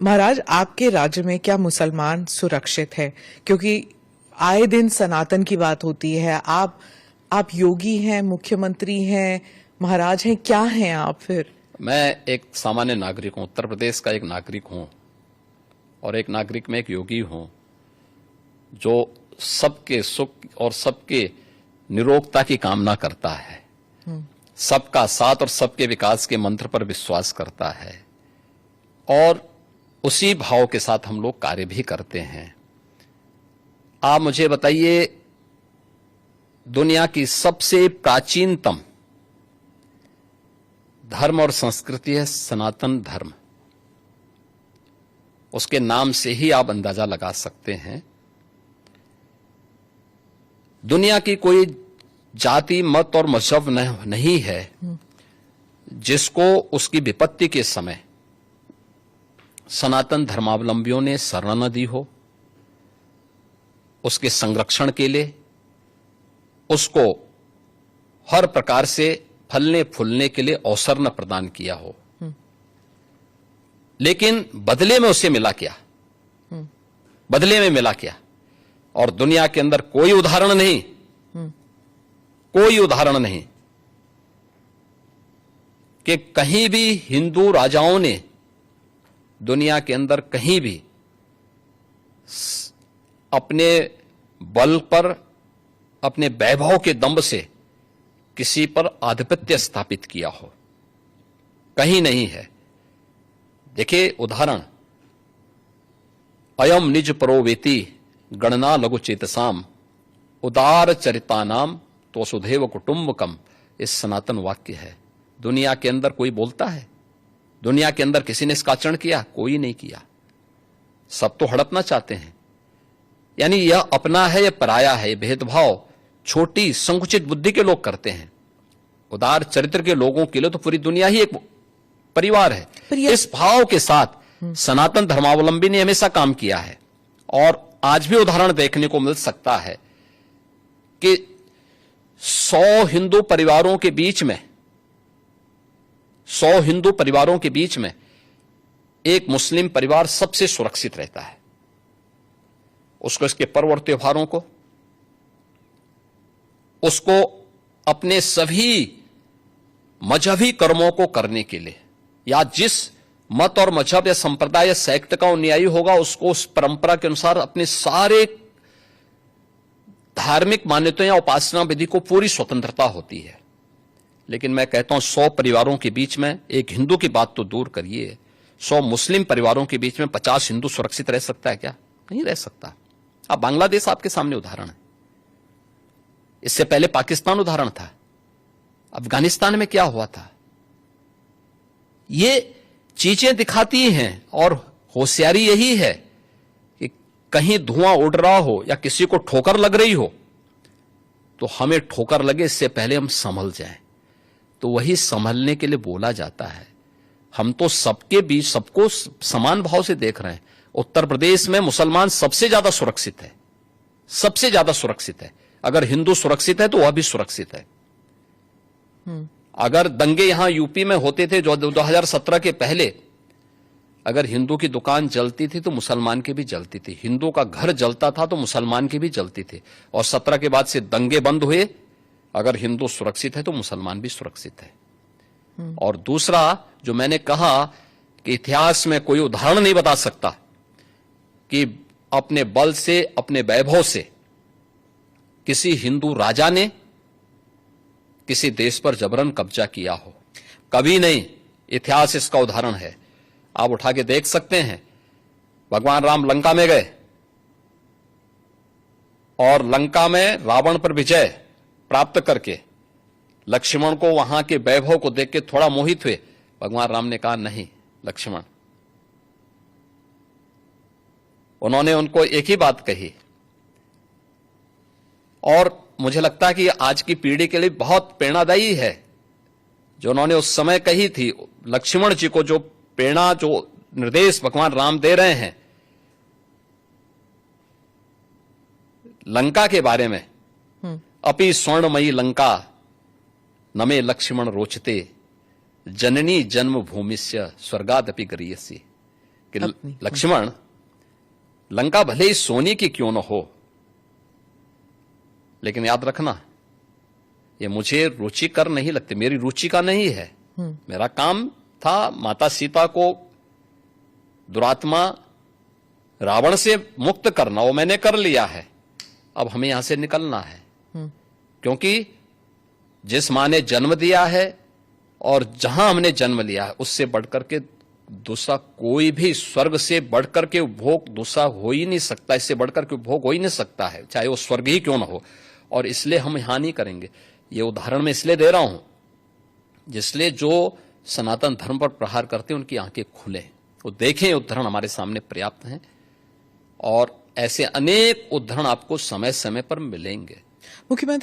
महाराज, आपके राज्य में क्या मुसलमान सुरक्षित है? क्योंकि आए दिन सनातन की बात होती है। आप योगी हैं, मुख्यमंत्री हैं, महाराज हैं, क्या हैं आप फिर? मैं एक सामान्य नागरिक हूं, उत्तर प्रदेश का एक नागरिक हूं, और एक नागरिक में एक योगी हूं जो सबके सुख और सबके निरोगता की कामना करता है, सबका साथ और सबके विकास के मंत्र पर विश्वास करता है, और उसी भाव के साथ हम लोग कार्य भी करते हैं। आप मुझे बताइए, दुनिया की सबसे प्राचीनतम धर्म और संस्कृति है सनातन धर्म। उसके नाम से ही आप अंदाजा लगा सकते हैं। दुनिया की कोई जाति, मत और मजहब नहीं है जिसको उसकी विपत्ति के समय सनातन धर्मावलंबियों ने शरण न दी हो, उसके संरक्षण के लिए उसको हर प्रकार से फलने फूलने के लिए अवसर न प्रदान किया हो। लेकिन बदले में उसे मिला क्या? बदले में मिला क्या? और दुनिया के अंदर कोई उदाहरण नहीं, कोई उदाहरण नहीं कि कहीं भी हिंदू राजाओं ने दुनिया के अंदर कहीं भी अपने बल पर, अपने वैभव के दंभ से किसी पर आधिपत्य स्थापित किया हो, कहीं नहीं है। देखिए उदाहरण, अयम निज परोवेति गणना लघु चेतसाम उदार चरितानाम तो सुधेव कुटुंबकम, इस सनातन वाक्य है। दुनिया के अंदर कोई बोलता है? दुनिया के अंदर किसी ने इसका आचरण किया? कोई नहीं किया। सब तो हड़पना चाहते हैं। यानी यह अपना है या पराया है, भेदभाव छोटी संकुचित बुद्धि के लोग करते हैं। उदार चरित्र के लोगों के लिए तो पूरी दुनिया ही एक परिवार है। इस भाव के साथ सनातन धर्मावलंबी ने हमेशा काम किया है, और आज भी उदाहरण देखने को मिल सकता है कि 100 हिंदू परिवारों के बीच में, 100 हिंदू परिवारों के बीच में एक मुस्लिम परिवार सबसे सुरक्षित रहता है। उसको इसके पर्व और त्योहारों को, उसको अपने सभी मजहबी कर्मों को करने के लिए, या जिस मत और मजहब या संप्रदाय या सेक्ट का अनुयायी होगा उसको उस परंपरा के अनुसार अपने सारे धार्मिक मान्यताओं या उपासना विधि को पूरी स्वतंत्रता होती है। लेकिन मैं कहता हूं 100 परिवारों के बीच में, एक हिंदू की बात तो दूर करिए, 100 मुस्लिम परिवारों के बीच में 50 हिंदू सुरक्षित रह सकता है क्या? नहीं रह सकता। अब बांग्लादेश आपके सामने उदाहरण है, इससे पहले पाकिस्तान उदाहरण था, अफगानिस्तान में क्या हुआ था। ये चीजें दिखाती हैं, और होशियारी यही है कि कहीं धुआं उड़ रहा हो या किसी को ठोकर लग रही हो तो हमें ठोकर लगे इससे पहले हम संभल जाएं। तो वही संभलने के लिए बोला जाता है। हम तो सबके बीच सबको समान भाव से देख रहे हैं। उत्तर प्रदेश में मुसलमान सबसे ज्यादा सुरक्षित है, सबसे ज्यादा सुरक्षित है। अगर हिंदू सुरक्षित है तो वह भी सुरक्षित है। अगर दंगे यहां यूपी में होते थे जो 2017 के पहले, अगर हिंदू की दुकान जलती थी तो मुसलमान की भी जलती थी, हिंदू का घर जलता था तो मुसलमान की भी जलती थी। और 17 के बाद से दंगे बंद हुए। अगर हिंदू सुरक्षित है तो मुसलमान भी सुरक्षित है। और दूसरा जो मैंने कहा कि इतिहास में कोई उदाहरण नहीं बता सकता कि अपने बल से, अपने वैभव से किसी हिंदू राजा ने किसी देश पर जबरन कब्जा किया हो, कभी नहीं। इतिहास इसका उदाहरण है, आप उठा के देख सकते हैं। भगवान राम लंका में गए और लंका में रावण पर विजय प्राप्त करके लक्ष्मण को वहां के वैभव को देख के थोड़ा मोहित हुए। भगवान राम ने कहा, नहीं लक्ष्मण। उन्होंने उनको एक ही बात कही, और मुझे लगता है कि आज की पीढ़ी के लिए बहुत प्रेरणादायी है जो उन्होंने उस समय कही थी। लक्ष्मण जी को जो प्रेरणा, जो निर्देश भगवान राम दे रहे हैं लंका के बारे में, अपि स्वर्णमयी लंका नमे लक्ष्मण रोचते जननी जन्म भूमिस्य स्वर्गादपि गरीयसी। कि लक्ष्मण, लंका भले ही सोने की क्यों न हो, लेकिन याद रखना ये मुझे रुचिकर नहीं लगती, मेरी रुचि का नहीं है। मेरा काम था माता सीता को दुरात्मा रावण से मुक्त करना, वो मैंने कर लिया है। अब हमें यहां से निकलना है, क्योंकि जिस मां ने जन्म दिया है और जहां हमने जन्म लिया है उससे बढ़कर के दूसरा कोई भी, स्वर्ग से बढ़कर के उपभोग दूसरा हो ही नहीं सकता, इससे बढ़कर के उपभोग हो ही नहीं सकता है, चाहे वो स्वर्ग ही क्यों ना हो। और इसलिए हम यहां नहीं करेंगे। ये उदाहरण मैं इसलिए दे रहा हूं जिसलिए जो सनातन धर्म पर प्रहार करते हैं उनकी आंखें खुले, वो देखें। उदाहरण हमारे सामने पर्याप्त हैं और ऐसे अनेक उदाहरण आपको समय समय पर मिलेंगे। मुख्यमंत्री